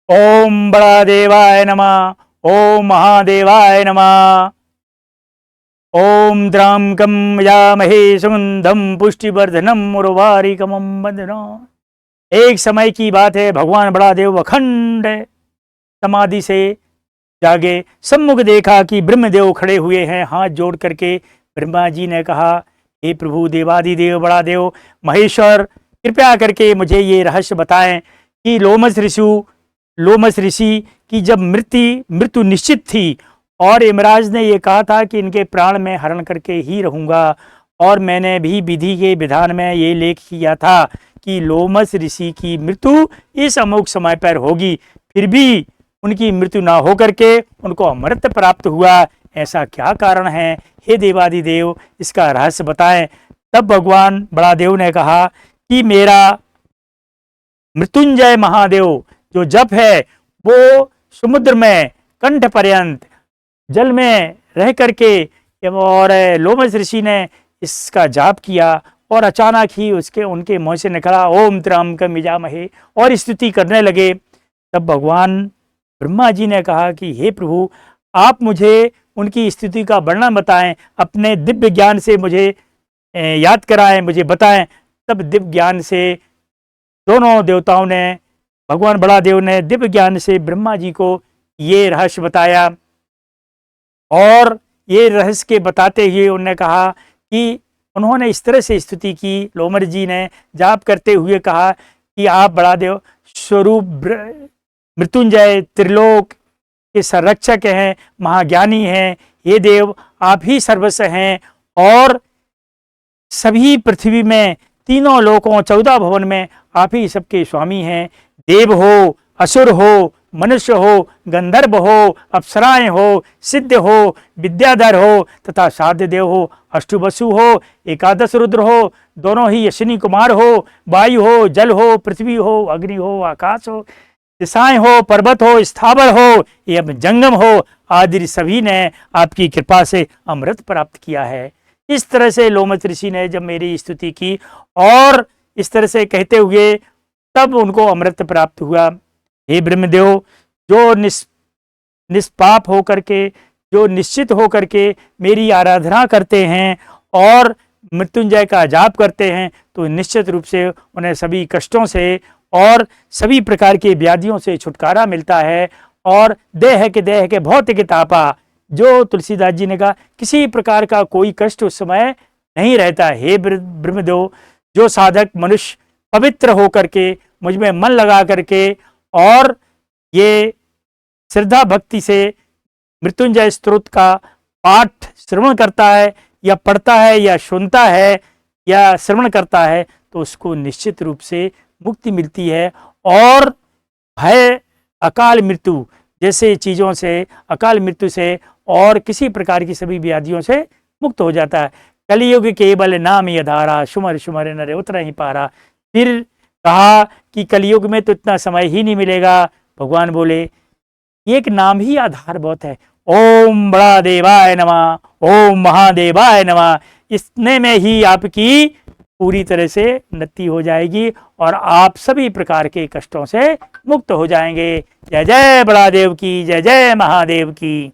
ओम बड़ा देवाय नमः। ओम महादेवाय नमः। ओम द्रामकं यामहे सुगंधम पुष्टिवर्धनम उर्वारिकमं वंदना। एक समय की बात है, भगवान बड़ा देव अखंड समाधि से जागे, सम्मुख देखा कि ब्रह्मदेव खड़े हुए हैं। हाथ जोड़ करके ब्रह्मा जी ने कहा, हे प्रभु देवादिदेव बड़ा देव महेश्वर, कृपया करके मुझे ये रहस्य बताएं कि लोमस ऋषि की जब मृत्यु निश्चित थी और यमराज ने ये कहा था कि इनके प्राण में हरण करके ही रहूँगा, और मैंने भी विधि के विधान में ये लेख किया था कि लोमस ऋषि की मृत्यु इस अमोघ समय पर होगी, फिर भी उनकी मृत्यु ना हो करके उनको अमृत प्राप्त हुआ। ऐसा क्या कारण है, हे देवादिदेव, इसका रहस्य बताएं। तब भगवान बड़ा देव ने कहा कि मेरा मृत्युंजय महादेव जो जप है वो समुद्र में कंठ पर्यंत जल में रह करके, और लोमस ऋषि ने इसका जाप किया और अचानक ही उनके मुंह से निकला ओम त्र्यंबकम यजामहे, और स्तुति करने लगे। तब भगवान ब्रह्मा जी ने कहा कि हे प्रभु, आप मुझे उनकी स्तुति का वर्णन बताएं, अपने दिव्य ज्ञान से मुझे याद कराएं, मुझे बताएं। तब दिव्य ज्ञान से दोनों देवताओं ने, भगवान बड़ा देव ने दिव्य ज्ञान से ब्रह्मा जी को ये रहस्य बताया, और ये रहस्य के बताते हुए उन्होंने कहा कि उन्होंने इस तरह से स्तुति की, लोमस जी ने जाप करते हुए कहा कि आप बड़ा देव स्वरूप मृत्युंजय त्रिलोक के संरक्षक हैं, महाज्ञानी हैं। हे देव, आप ही सर्वस्व हैं और सभी पृथ्वी में, तीनों लोकों 14 भवन में आप ही सबके स्वामी हैं। देव हो, असुर हो, मनुष्य हो, गंधर्व हो, अप्सराएं हो, सिद्ध हो, विद्याधर हो तथा साध्य देव हो, अष्टवसु हो, एकादश रुद्र हो, दोनों ही अश्विनी कुमार हो, वायु हो, जल हो, पृथ्वी हो, अग्नि हो, आकाश हो, दिशाएं हो, पर्वत हो, स्थावर हो, एवं जंगम हो, आदि सभी ने आपकी कृपा से अमृत प्राप्त किया है। इस तरह से लोमस ऋषि ने जब मेरी स्तुति की और इस तरह से कहते हुए तब उनको अमृत प्राप्त हुआ। हे ब्रह्मदेव, जो निष्पाप होकर के, जो निश्चित होकर के मेरी आराधना करते हैं और मृत्युंजय का जाप करते हैं, तो निश्चित रूप से उन्हें सभी कष्टों से और सभी प्रकार की व्याधियों से छुटकारा मिलता है, और देह के भौतिक तापा, जो तुलसीदास जी ने कहा, किसी प्रकार का कोई कष्ट उस समय नहीं रहता। हे ब्रह्मदेव, जो साधक मनुष्य पवित्र होकर के मुझ में मन लगा करके और ये श्रद्धा भक्ति से मृत्युंजय स्तोत्र का पाठ श्रवण करता है या पढ़ता है या सुनता है या श्रवण करता है, तो उसको निश्चित रूप से मुक्ति मिलती है, और भय, अकाल मृत्यु जैसे चीज़ों से, अकाल मृत्यु से और किसी प्रकार की सभी व्याधियों से मुक्त हो जाता है। कलियुग केवल नाम ही आधारा, सुमर सुमर नरे उतर ही पारा। फिर कहा कि कलियुग में तो इतना समय ही नहीं मिलेगा। भगवान बोले एक नाम ही आधार बहुत है। ओम बड़ा देवाय नमः, ओम महादेवाय नमः। इसने में ही आपकी पूरी तरह से उन्नति हो जाएगी और आप सभी प्रकार के कष्टों से मुक्त हो जाएंगे। जय जय बड़ा देव की, जय जय महादेव की।